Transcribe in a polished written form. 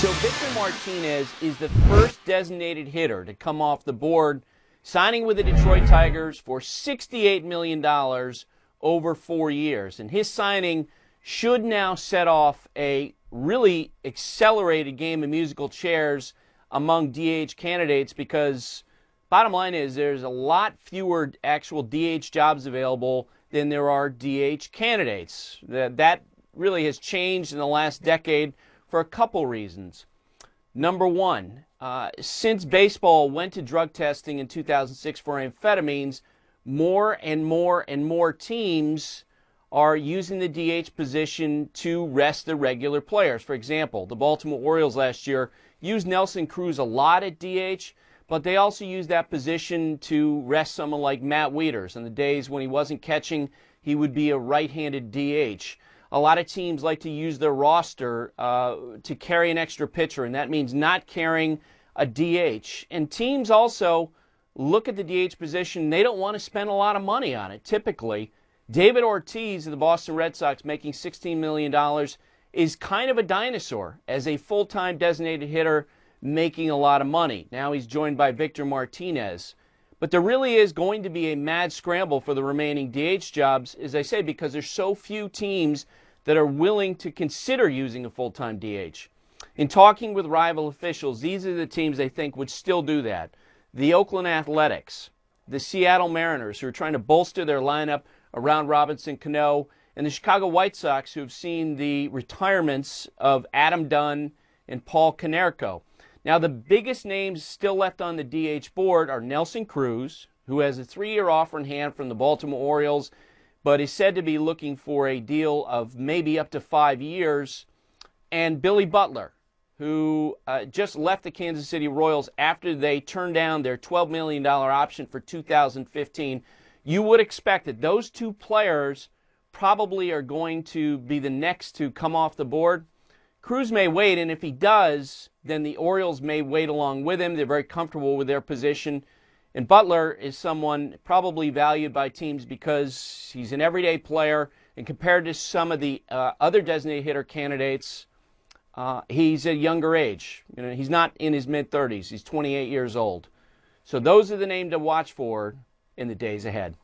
So Victor Martinez is the first designated hitter to come off the board, signing with the Detroit Tigers for $68 million over 4 years. And his signing should now set off a really accelerated game of musical chairs among DH candidates, because bottom line is there's a lot fewer actual DH jobs available than there are DH candidates. That really has changed in the last decade for a couple reasons. Number one, since baseball went to drug testing in 2006 for amphetamines, more and more teams are using the DH position to rest their regular players. For example, the Baltimore Orioles last year used Nelson Cruz a lot at DH, but they also used that position to rest someone like Matt Wieters. On the days when he wasn't catching, he would be a right-handed DH. A lot of teams like to use their roster to carry an extra pitcher, and that means not carrying a DH. And teams also look at the DH position. They don't want to spend a lot of money on it, typically. David Ortiz of the Boston Red Sox, making $16 million, is kind of a dinosaur as a full-time designated hitter making a lot of money. Now he's joined by Victor Martinez. But there really is going to be a mad scramble for the remaining DH jobs, as I say, because there's so few teams that are willing to consider using a full-time DH. In talking with rival officials, these are the teams they think would still do that. The Oakland Athletics, the Seattle Mariners, who are trying to bolster their lineup around Robinson Cano, and the Chicago White Sox, who have seen the retirements of Adam Dunn and Paul Konerko. Now, the biggest names still left on the DH board are Nelson Cruz, who has a 3-year offer in hand from the Baltimore Orioles, but is said to be looking for a deal of maybe up to 5 years, and Billy Butler, who just left the Kansas City Royals after they turned down their $12 million option for 2015. You would expect that those two players probably are going to be the next to come off the board. Cruz may wait, and if he does, then the Orioles may wait along with him. They're very comfortable with their position. And Butler is someone probably valued by teams because he's an everyday player, and compared to some of the other designated hitter candidates, he's a younger age. You know, he's not in his mid-30s. He's 28 years old. So those are the names to watch for in the days ahead.